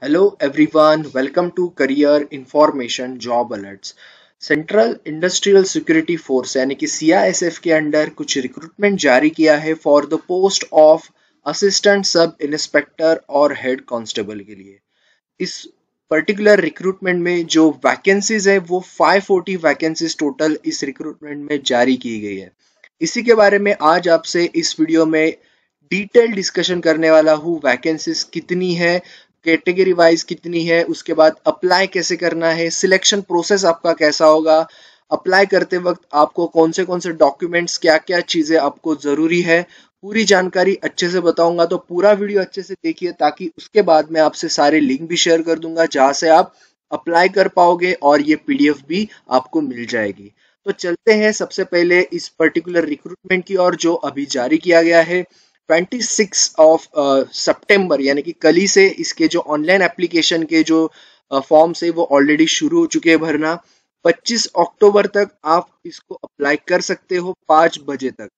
Hello everyone, welcome to Career Information Job Alerts. Central industrial security force यानी कि CISF के under कुछ recruitment जारी किया है for the post of assistant sub inspector और हेड कांस्टेबल के लिए। इस पर्टिकुलर रिक्रूटमेंट में जो वैकेंसीज है वो 540 वैकेंसीज टोटल इस रिक्रूटमेंट में जारी की गई है। इसी के बारे में आज आपसे इस वीडियो में डिटेल डिस्कशन करने वाला हूँ। वैकेंसीज कितनी है, कैटेगरी वाइज कितनी है, उसके बाद अप्लाई कैसे करना है, सिलेक्शन प्रोसेस आपका कैसा होगा, अप्लाई करते वक्त आपको कौन से डॉक्यूमेंट्स, क्या क्या चीजें आपको जरूरी है, पूरी जानकारी अच्छे से बताऊंगा। तो पूरा वीडियो अच्छे से देखिए ताकि उसके बाद मैं आपसे सारे लिंक भी शेयर कर दूंगा जहां से आप अप्लाई कर पाओगे और ये PDF भी आपको मिल जाएगी। तो चलते हैं सबसे पहले इस पर्टिकुलर रिक्रूटमेंट की और जो अभी जारी किया गया है 26 ऑफ सितंबर यानी कि कल ही से इसके जो ऑनलाइन एप्लीकेशन के जो फॉर्म्स है वो ऑलरेडी शुरू हो चुके हैं भरना। 25 अक्टूबर तक आप इसको अप्लाई कर सकते हो 5 बजे तक।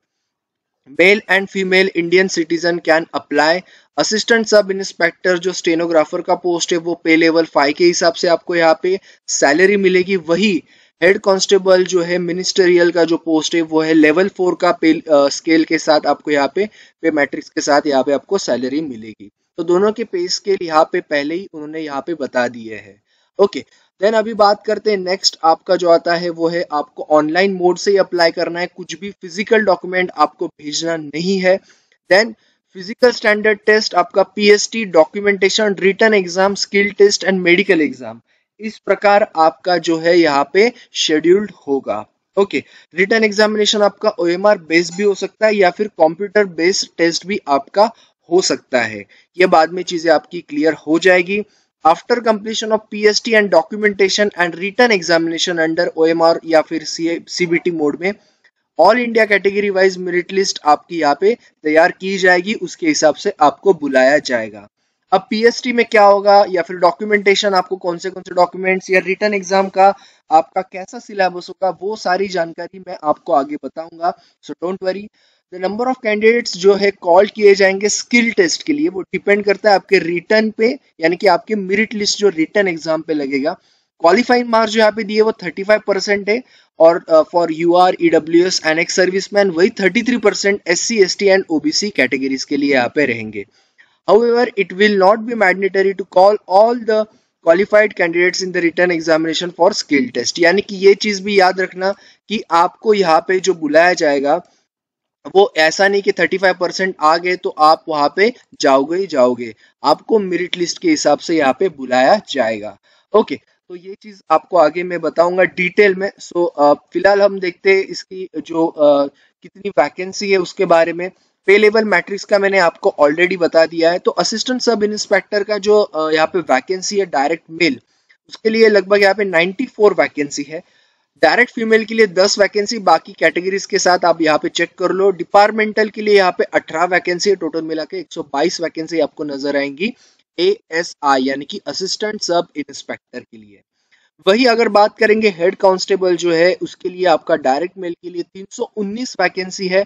Male and female Indian citizen can apply. Assistant sub inspector जो स्टेनोग्राफर का पोस्ट है वो पे लेवल 5 के हिसाब से आपको यहाँ पे सैलरी मिलेगी। वही हेड कांस्टेबल जो है मिनिस्टरियल का जो पोस्ट है वो है लेवल 4 का पे स्केल के साथ आपको यहाँ पे मैट्रिक्स के साथ यहाँ पे आपको सैलरी मिलेगी। तो दोनों के पे स्केल यहाँ पे पहले ही उन्होंने यहाँ पे बता दिए हैं। ओके, देन अभी बात करते हैं नेक्स्ट आपका जो आता है वो है आपको ऑनलाइन मोड से ही अप्लाई करना है, कुछ भी फिजिकल डॉक्यूमेंट आपको भेजना नहीं है। देन फिजिकल स्टैंडर्ड टेस्ट आपका PST, documentation, written exam, skill test and medical exam, इस प्रकार आपका जो है यहाँ पे शेड्यूल्ड होगा। ओके, रिटन एग्जामिनेशन आपका OMR बेस्ड भी हो सकता है या फिर कंप्यूटर बेस्ड टेस्ट भी आपका हो सकता है। ये बाद में चीजें आपकी क्लियर हो जाएगी। After completion of PST and documentation and written examination under OMR या फिर CBT मोड में all India category wise merit list आपकी यहाँ पे तैयार की जाएगी, उसके हिसाब से आपको बुलाया जाएगा। अब PST में क्या होगा या फिर डॉक्यूमेंटेशन आपको कौन से डॉक्यूमेंट्स या रिटन एग्जाम का आपका कैसा सिलेबस होगा वो सारी जानकारी मैं आपको आगे बताऊंगा। So don't worry. The number of candidates जो है कॉल किए जाएंगे स्किल टेस्ट के लिए वो डिपेंड करता है आपके रिटर्न पे, यानी कि आपके मेरिट लिस्ट जो रिटर्न एग्जाम पे लगेगा। क्वालिफाइंग मार्क्स जो यहाँ पे दिए वो 35% है और for UR, EWS and ex serviceman वही 33% SC, ST and OBC categories के लिए यहाँ पे रहेंगे। However, it will not be mandatory to call all the qualified candidates in the written examination for skill test। यानी कि ये चीज भी याद रखना कि आपको यहाँ पे जो बुलाया जाएगा वो ऐसा नहीं कि 35% आ गए तो आप वहां पे जाओगे ही जाओगे, आपको मेरिट लिस्ट के हिसाब से यहाँ पे बुलाया जाएगा। ओके, तो ये चीज आपको आगे मैं बताऊंगा डिटेल में। सो फिलहाल हम देखते हैं इसकी जो कितनी वैकेंसी है उसके बारे में। पे लेवल मैट्रिक्स का मैंने आपको ऑलरेडी बता दिया है। तो असिस्टेंट सब इंस्पेक्टर का जो यहाँ पे वैकेंसी है डायरेक्ट मेल, उसके लिए लगभग यहाँ पे 94 वैकेंसी है। डायरेक्ट फीमेल के लिए 10 वैकेंसी, बाकी कैटेगरीज के साथ आप यहाँ पे चेक कर लो। डिपार्टमेंटल के लिए यहाँ पे 18 वैकेंसी है, टोटल मिला के 122 वैकेंसी आपको नजर आएंगी ASI यानी कि असिस्टेंट सब इंस्पेक्टर के लिए। वही अगर बात करेंगे हेड कांस्टेबल जो है उसके लिए आपका डायरेक्ट मेल के लिए 319 वैकेंसी है,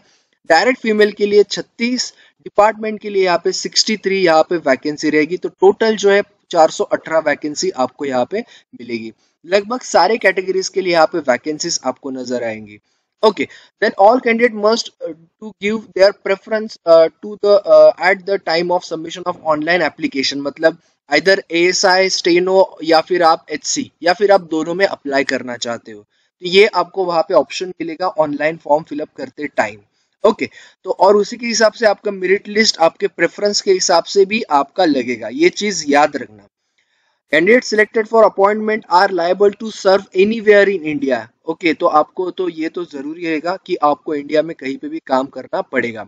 डायरेक्ट फीमेल के लिए 36, डिपार्टमेंट के लिए यहाँ पे 63 यहाँ पे वैकेंसी रहेगी। तो टोटल जो है 418 वैकेंसी आपको यहाँ पे मिलेगी। लगभग सारे कैटेगरीज के लिए यहाँ पे वैकेंसीज आपको नजर आएंगी। Okay, then all candidate must to give their preference to the at the time of submission of online application, मतलब इधर ASI, स्टेनो या फिर आप HC या फिर आप दोनों में अप्लाई करना चाहते हो तो ये आपको वहां पे ऑप्शन मिलेगा ऑनलाइन फॉर्म फिलअप करते टाइम। ओके, तो और उसी के हिसाब से आपका मेरिट लिस्ट आपके प्रेफरेंस के हिसाब से भी आपका लगेगा, ये चीज याद रखना। Candidate selected for appointment are liable to serve anywhere in India. Okay, तो आपको तो ये तो जरूरी रहेगा कि आपको इंडिया में कहीं पे भी काम करना पड़ेगा।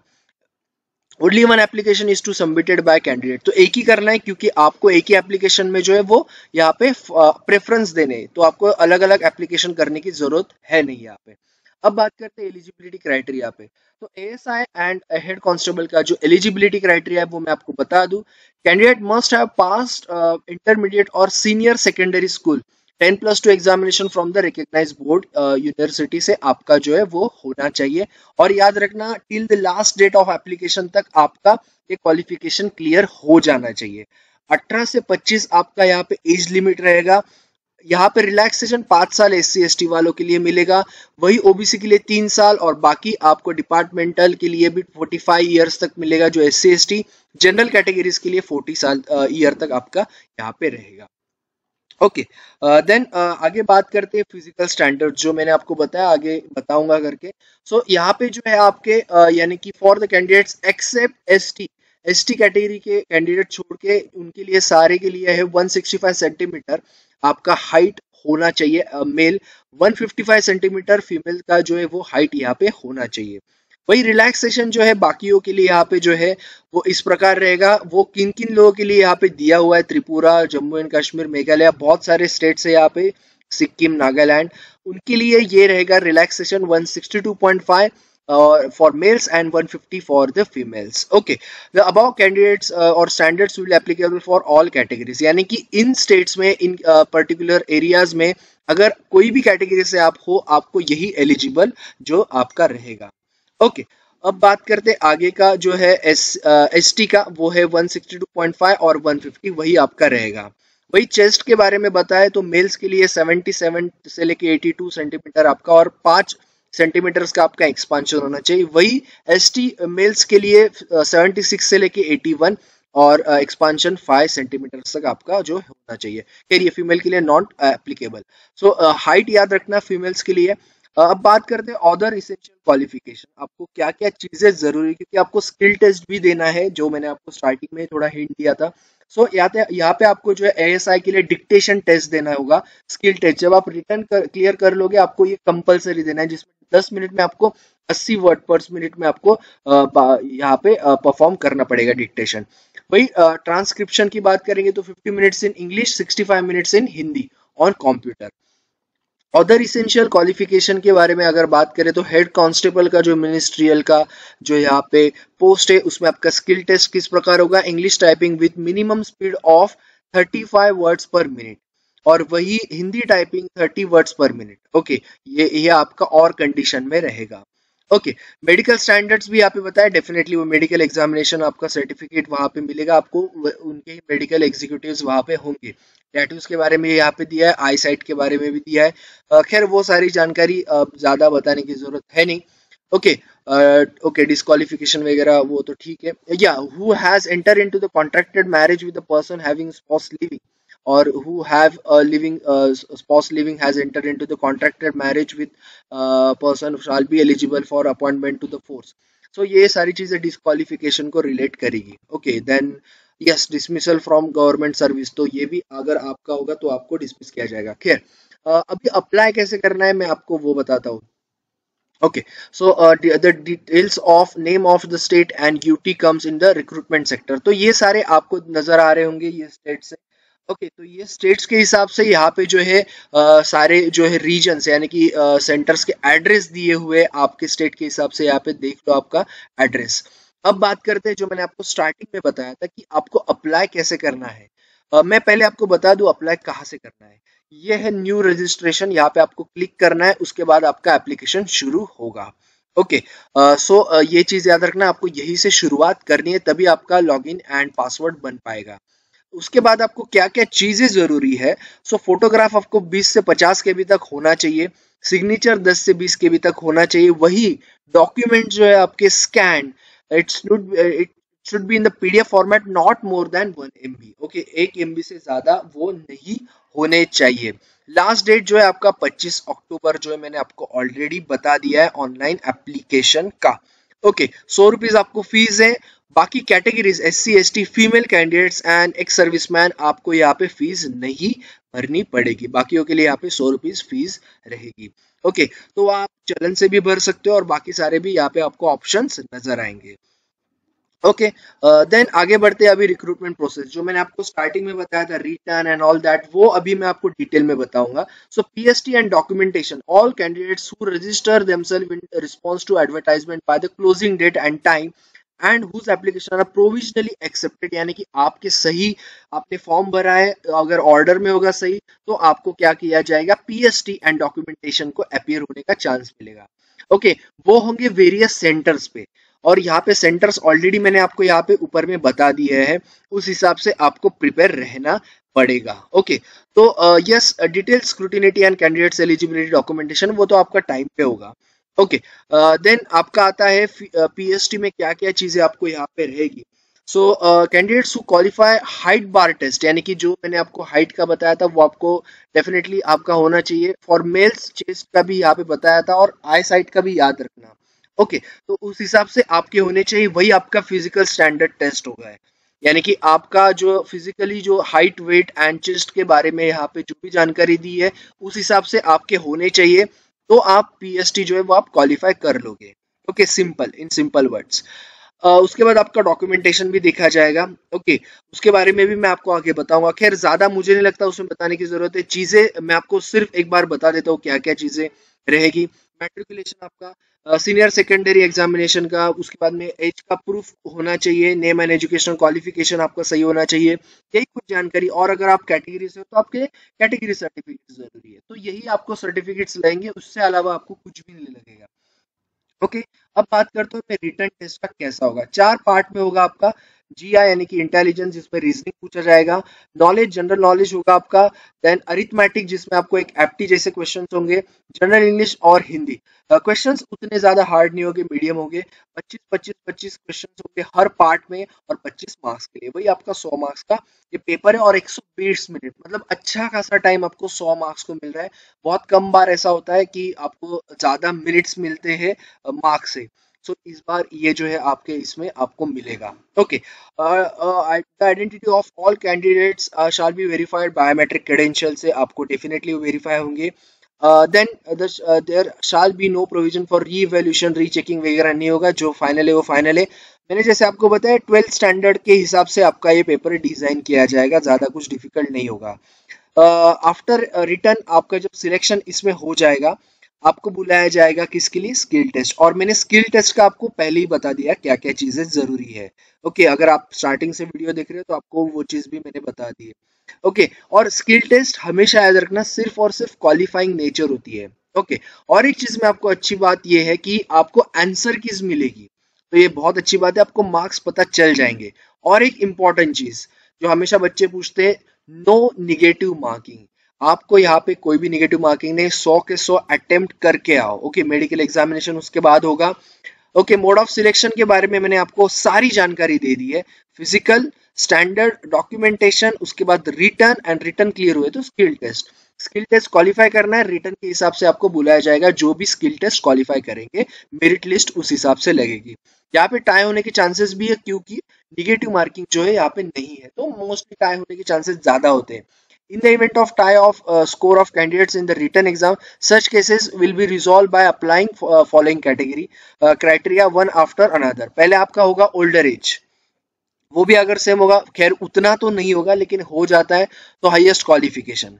Only one application is to submitted by candidate, तो एक ही करना है क्योंकि आपको एक ही एप्लीकेशन में जो है वो यहाँ पे प्रेफरेंस देने, तो आपको अलग अलग एप्लीकेशन करने की जरूरत है नहीं यहाँ पे। अब बात करते हैं एलिजिबिलिटी क्राइटेरिया पे। तो ASI एंड हेड कांस्टेबल का जो एलिजिबिलिटी क्राइटेरिया है वो मैं आपको बता दूं। Candidate must have passed intermediate और senior secondary school 10+2 examination from the recognised board university से आपका जो है वो होना चाहिए। और याद रखना till the last date of application तक आपका ये क्वालिफिकेशन क्लियर हो जाना चाहिए। 18 से 25 आपका यहाँ पे एज लिमिट रहेगा। यहाँ पे रिलैक्सेशन 5 साल SC ST वालों के लिए मिलेगा, वही OBC के लिए 3 साल, और बाकी आपको डिपार्टमेंटल के लिए भी 45 ईयर्स तक मिलेगा जो SC ST। जनरल कैटेगरीज के लिए 40 साल ईयर तक आपका यहाँ पे रहेगा। ओके, देन आगे बात करते हैं फिजिकल स्टैंडर्ड, जो मैंने आपको बताया आगे बताऊंगा करके। सो यहाँ पे जो है आपके यानी कि for the candidates except ST category के कैंडिडेट छोड़ के उनके लिए सारे के लिए है 165 सेंटीमीटर आपका हाइट होना चाहिए मेल, 155 सेंटीमीटर फीमेल का जो है वो हाइट यहाँ पे होना चाहिए। वही रिलैक्सेशन जो है बाकियों के लिए यहाँ पे जो है वो इस प्रकार रहेगा। वो किन किन लोगों के लिए यहाँ पे दिया हुआ है, त्रिपुरा, जम्मू एंड कश्मीर, मेघालय, बहुत सारे स्टेट्स है यहाँ पे, सिक्किम, नागालैंड, उनके लिए ये रहेगा relaxation 162.5 for males and 150 for the females. Okay, the above candidates और standards will applicable for all categories, यानी कि इन स्टेट्स में इन पर्टिकुलर एरियाज में अगर कोई भी कैटेगरी से आप हो, आपको यही एलिजिबल जो आपका रहेगा। ओके, अब बात करते हैं आगे का जो है ST का, वो है 162.5 और 150 वही आपका रहेगा। वही चेस्ट के बारे में बताए तो मेल्स के लिए 77 से लेके 82 सेंटीमीटर आपका और 5 सेंटीमीटर का आपका एक्सपांशन होना चाहिए। वही ST मेल्स के लिए 76 से लेके 81 और एक्सपांशन 5 सेंटीमीटर तक आपका जो होना चाहिए। खैर ये फीमेल के लिए नॉट एप्लीकेबल। सो हाइट याद रखना फीमेल्स के लिए। अब बात करते हैं अदर इसेंशियल क्वालिफिकेशन, आपको क्या क्या चीजें जरूरी, क्योंकि आपको स्किल टेस्ट भी देना है जो मैंने आपको स्टार्टिंग में थोड़ा हिंट दिया था। सो यहाँ पे आपको जो है ASI के लिए डिक्टेशन टेस्ट देना होगा, स्किल टेस्ट। जब आप रिटर्न क्लियर कर लोगे आपको ये कंपलसरी देना है, जिसमें 10 मिनट में आपको 80 वर्ड पर मिनट में आपको यहाँ पे परफॉर्म करना पड़ेगा डिक्टेशन। वही ट्रांसक्रिप्शन की बात करेंगे तो 50 minutes in English, 65 minutes in Hindi on computer. Other essential qualification के बारे में अगर बात करें तो हेड कांस्टेबल का जो मिनिस्ट्रियल का जो यहाँ पे पोस्ट है उसमें आपका स्किल टेस्ट किस प्रकार होगा, English typing with minimum speed of 35 words पर मिनट, और वही हिंदी टाइपिंग 30 वर्ड्स पर मिनट। ओके, ये आपका और कंडीशन में रहेगा। ओके, मेडिकल स्टैंडर्ड्स भी यहाँ पे बताया, डेफिनेटली वो मेडिकल एग्जामिनेशन आपका सर्टिफिकेट वहां पे मिलेगा आपको, उनके ही मेडिकल एग्जीक्यूटिव्स वहां पे होंगे। टैटूज के बारे में यहाँ पे दिया है, आई साइट के बारे में भी दिया है। खैर वो सारी जानकारी ज्यादा बताने की जरूरत है नहीं। ओके, ओके, डिस्क्वालिफिकेशन वगैरह वो तो ठीक है। या who has enter into the contracted marriage with the person having spouse living, or who have a living spouse living has entered into the contracted marriage with person shall be eligible for appointment to the force। so ये सारी चीजें disqualification को relate करेगी। Okay, then yes, dismissal from government service, तो ये भी अगर आपका होगा तो आपको डिसमिस किया जाएगा। खैर अभी अप्लाई कैसे करना है मैं आपको वो बताता हूँ। Okay, so the details of name of the state and UT comes in the recruitment sector। तो ये सारे आपको नजर आ रहे होंगे ये स्टेट्स है। ओके, तो ये स्टेट्स के हिसाब से यहाँ पे जो है सारे जो है रीजन्स यानी कि सेंटर्स के एड्रेस दिए हुए आपके स्टेट के हिसाब से, यहाँ पे देख लो आपका एड्रेस। अब बात करते हैं जो मैंने आपको स्टार्टिंग में बताया था कि आपको अप्लाई कैसे करना है। मैं पहले आपको बता दूं अप्लाई कहाँ से करना है। ये है न्यू रजिस्ट्रेशन, यहाँ पे आपको क्लिक करना है, उसके बाद आपका एप्लीकेशन शुरू होगा। ओके, सो ये चीज याद रखना, आपको यही से शुरुआत करनी है, तभी आपका लॉगिन एंड पासवर्ड बन पाएगा। उसके बाद आपको क्या क्या चीजें जरूरी है। सो फोटोग्राफ आपको 20 से 50 केबी तक होना चाहिए, सिग्नेचर 10 से 20 केबी तक होना चाहिए। वही डॉक्यूमेंट जो है आपके scan, it should be in the PDF format not more than 1 MB। Okay, 1 MB से ज्यादा वो नहीं होने चाहिए। लास्ट डेट जो है आपका 25 अक्टूबर जो है मैंने आपको ऑलरेडी बता दिया है ऑनलाइन एप्लीकेशन का। ओके, 100 रुपीज आपको फीस है। बाकी categories SC ST female candidates and ex serviceman आपको यहाँ पे फीस नहीं भरनी पड़ेगी, बाकियों के लिए यहाँ पे 100 रुपीज फीस रहेगी। ओके, तो आप चलन से भी भर सकते हो और बाकी सारे भी यहाँ पे आपको ऑप्शंस नजर आएंगे। ओके, देन आगे बढ़ते हैं। अभी रिक्रूटमेंट प्रोसेस जो मैंने आपको स्टार्टिंग में बताया था, रिटर्न एंड ऑल दैट, वो अभी मैं आपको डिटेल में बताऊंगा। So PST and documentation, all candidates who register themselves in response to advertisement by the closing date and time and whose application are provisionally accepted, यानी कि आपके सही आपने फॉर्म भरा है, अगर ऑर्डर में होगा सही तो आपको क्या किया जाएगा, PST एंड डॉक्यूमेंटेशन को अपीयर होने का चांस मिलेगा। ओके, वो होंगे वेरियस सेंटर्स पे। और यहाँ पे सेंटर्स ऑलरेडी मैंने आपको यहाँ पे ऊपर में बता दिए हैं, उस हिसाब से आपको प्रिपेयर रहना पड़ेगा। ओके, तो yes, detail scrutiny and candidates eligibility documentation वो तो आपका टाइम पे होगा। ओके, देन आपका आता है पीएसटी में क्या क्या चीजें आपको यहाँ पे रहेगी। So candidates who qualify height bar test, यानी कि जो मैंने आपको हाइट का बताया था वो आपको डेफिनेटली आपका होना चाहिए। फॉर मेल्स चेस्ट का भी यहाँ पे बताया था और आई साइट का भी याद रखना। ओके, तो उस हिसाब से आपके होने चाहिए, वही आपका फिजिकल स्टैंडर्ड टेस्ट होगा है। यानी कि आपका जो फिजिकली जो हाइट वेट एंड चेस्ट के बारे में यहाँ पे जो भी जानकारी दी है उस हिसाब से आपके होने चाहिए, तो आप पीएसटी जो है वो आप क्वालिफाई कर लोगे। Okay, simple, in simple words. उसके बाद आपका डॉक्यूमेंटेशन भी देखा जाएगा। ओके, उसके बारे में भी मैं आपको आगे बताऊंगा। खैर ज्यादा मुझे नहीं लगता उसमें बताने की जरूरत है, चीजें मैं आपको सिर्फ एक बार बता देता हूँ क्या क्या चीजें रहेगी। मैट्रिकुलेशन आपका सीनियर सेकेंडरी एग्जामिनेशन का, उसके बाद में एज का प्रूफ होना चाहिए, नेम एंड एजुकेशन क्वालिफिकेशन आपका सही होना चाहिए, यही कुछ जानकारी। और अगर आप कैटेगरी से हो तो आपके कैटेगरी सर्टिफिकेट जरूरी है, तो यही आपको सर्टिफिकेट्स लगेंगे, उससे अलावा आपको कुछ भी नहीं लगेगा। ओके, अब बात करते हैं रिटन टेस्ट का कैसा होगा। 4 पार्ट में होगा आपका। जीआई यानी कि इंटेलिजेंस, जिसमें रीजनिंग पूछा जाएगा। नॉलेज, जनरल नॉलेज होगा आपका। देन अरिथमेटिक, जिसमें आपको एक एप्टी जैसे क्वेश्चंस होंगे। जनरल इंग्लिश और हिंदी। क्वेश्चंस उतने ज्यादा हार्ड नहीं होंगे, मीडियम होंगे। 25-25-25 क्वेश्चंस होंगे हर पार्ट में, और 25 मार्क्स के लिए, वही आपका 100 मार्क्स का ये पेपर है। और 120 मिनट, मतलब अच्छा खासा टाइम आपको 100 मार्क्स को मिल रहा है। बहुत कम बार ऐसा होता है कि आपको ज्यादा मिनट्स मिलते हैं मार्क्स से। सो इस बार ये जो है आपके इसमें आपको मिलेगा। Okay, the identity of all candidates shall be verified, biometric credential से आपको डेफिनेटली वेरीफाई होंगे। Then there shall be no provision for reevaluation, rechecking वगैरह नहीं होगा। जो फाइनल है वो फाइनल है। मैंने जैसे आपको बताया 12th स्टैंडर्ड के हिसाब से आपका ये पेपर डिजाइन किया जाएगा, ज्यादा कुछ डिफिकल्ट नहीं होगा। आफ्टर रिटर्न आपका जब सिलेक्शन इसमें हो जाएगा, आपको बुलाया जाएगा किसके लिए, स्किल टेस्ट। और मैंने स्किल टेस्ट का आपको पहले ही बता दिया क्या क्या चीजें जरूरी है। ओके, अगर आप स्टार्टिंग से वीडियो देख रहे हो तो आपको वो चीज भी मैंने बता दी है। ओके, और स्किल टेस्ट हमेशा याद रखना सिर्फ और सिर्फ क्वालिफाइंग नेचर होती है। ओके, और एक चीज में आपको अच्छी बात यह है कि आपको आंसर कीज मिलेगी, तो ये बहुत अच्छी बात है, आपको मार्क्स पता चल जाएंगे। और एक इंपॉर्टेंट चीज जो हमेशा बच्चे पूछते हैं, नो निगेटिव मार्किंग। आपको यहाँ पे कोई भी निगेटिव मार्किंग नहीं, 100 के 100 अटेम्प्ट करके आओ। ओके, मेडिकल एग्जामिनेशन उसके बाद होगा। ओके, मोड ऑफ सिलेक्शन के बारे में मैंने आपको सारी जानकारी दे दी है। फिजिकल, स्टैंडर्ड, डॉक्यूमेंटेशन, उसके बाद रिटर्न, एंड रिटर्न क्लियर हुए तो skill test. Skill test qualify करना है, रिटर्न के हिसाब से आपको बुलाया जाएगा। जो भी स्किल टेस्ट क्वालिफाई करेंगे, मेरिट लिस्ट उस हिसाब से लगेगी। यहाँ पे टाई होने के चांसेस भी है, क्योंकि निगेटिव मार्किंग जो है यहाँ पे नहीं है, तो मोस्टली टाई होने के चांसेस ज्यादा होते हैं। In the event of tie of score of candidates in the written exam, such cases will be resolved by applying following category criteria one after another. पहले आपका होगा older age, वो भी अगर सेम होगा, खैर उतना तो नहीं होगा लेकिन हो जाता है, तो हाईएस्ट क्वालिफिकेशन।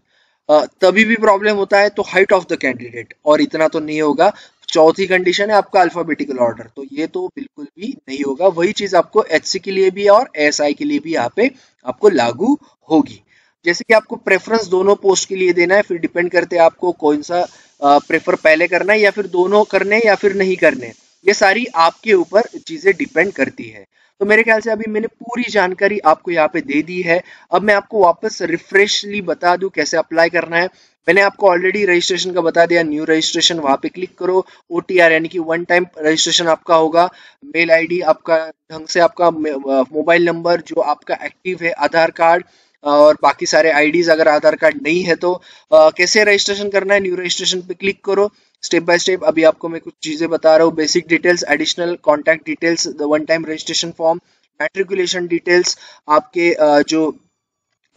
तभी भी प्रॉब्लम होता है तो हाइट ऑफ द कैंडिडेट, और इतना तो नहीं होगा। चौथी कंडीशन है आपका अल्फाबेटिकल ऑर्डर, तो ये तो बिल्कुल भी नहीं होगा। वही चीज आपको एचसी के लिए भी है और एसआई के लिए भी यहाँ पे आपको लागू होगी। जैसे कि आपको प्रेफरेंस दोनों पोस्ट के लिए देना है, फिर डिपेंड करते हैं आपको कौन सा प्रेफर पहले करना है, या फिर दोनों करने या फिर नहीं करने। ये सारी आपके ऊपर चीजें डिपेंड करती है। तो मेरे ख्याल से अभी मैंने पूरी जानकारी आपको यहाँ पे दे दी है। अब मैं आपको वापस रिफ्रेशली बता दूं कैसे अप्लाई करना है। मैंने आपको ऑलरेडी रजिस्ट्रेशन का बता दिया, न्यू रजिस्ट्रेशन, वहां पे क्लिक करो। ओटीआर यानी कि वन टाइम रजिस्ट्रेशन आपका होगा। मेल आईडी आपका ढंग से, आपका मोबाइल नंबर जो आपका एक्टिव है, आधार कार्ड और बाकी सारे आईडीज, अगर आधार कार्ड नहीं है तो कैसे रजिस्ट्रेशन करना है, न्यू रजिस्ट्रेशन पे क्लिक करो। स्टेप बाय स्टेप अभी आपको मैं कुछ चीजें बता रहा हूँ। Basic details, additional contact details, the one time registration form, matriculation details, आपके जो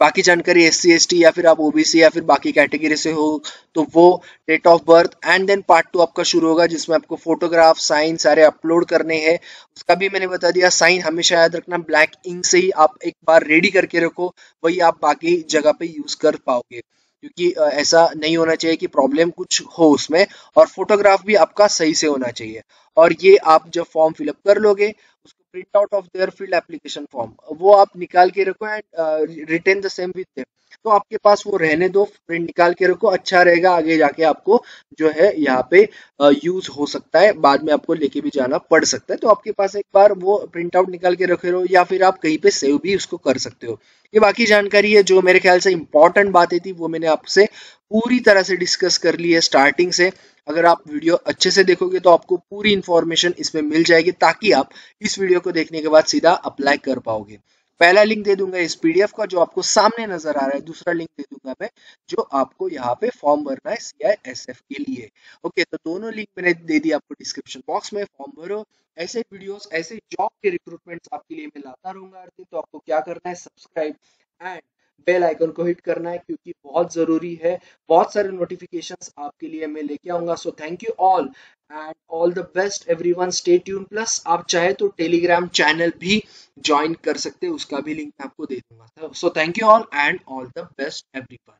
बाकी जानकारी SC ST या फिर आप OBC या फिर बाकी कैटेगरी से हो तो वो, date of birth, and then part 2 आपका शुरू होगा जिसमें आपको फोटोग्राफ, साइन सारे अपलोड करने हैं। उसका भी मैंने बता दिया। साइन हमेशा याद रखना ब्लैक इंक से ही आप एक बार रेडी करके रखो, वही आप बाकी जगह पे यूज कर पाओगे, क्योंकि ऐसा नहीं होना चाहिए कि प्रॉब्लम कुछ हो उसमें। और फोटोग्राफ भी आपका सही से होना चाहिए। और ये आप जब फॉर्म फिलअप कर लोगे, उसको print out of their filled application form वो आप निकाल के रखो, and retain the same with them. तो आपके पास वो रहने दो, प्रिंट निकाल के रखो, अच्छा रहेगा, आगे जाके आपको जो है यहाँ पे यूज हो सकता है, बाद में आपको लेके भी जाना पड़ सकता है। तो आपके पास एक बार वो प्रिंट आउट निकाल के रखे रहो, या फिर आप कहीं पे सेव भी उसको कर सकते हो। ये बाकी जानकारी है जो मेरे ख्याल से इंपॉर्टेंट बातें थी, वो मैंने आपसे पूरी तरह से डिस्कस कर ली है स्टार्टिंग से। अगर आप वीडियो अच्छे से देखोगे तो आपको पूरी इंफॉर्मेशन इसमें मिल जाएगी, ताकि आप इस वीडियो को देखने के बाद सीधा अप्लाई कर पाओगे। पहला लिंक दे दूंगा इस पीडीएफ का जो आपको सामने नजर आ रहा है, दूसरा लिंक दे दूंगा मैं जो आपको यहाँ पे फॉर्म भरना है CISF के लिए। ओके, तो दोनों लिंक मैंने दे दी आपको डिस्क्रिप्शन बॉक्स में, फॉर्म भरो। ऐसे वीडियोस, ऐसे जॉब के रिक्रूटमेंट्स आपके लिए मैं लाता रहूंगा हर दिन। तो आपको क्या करना है, सब्सक्राइब एंड बेल आइकन को हिट करना है, क्योंकि बहुत जरूरी है। बहुत सारे नोटिफिकेशंस आपके लिए मैं लेके आऊंगा। So thank you all and all the best everyone, stay tune. Plus आप चाहे तो टेलीग्राम चैनल भी ज्वाइन कर सकते हैं, उसका भी लिंक मैं आपको दे दूंगा। So thank you all and all the best everyone.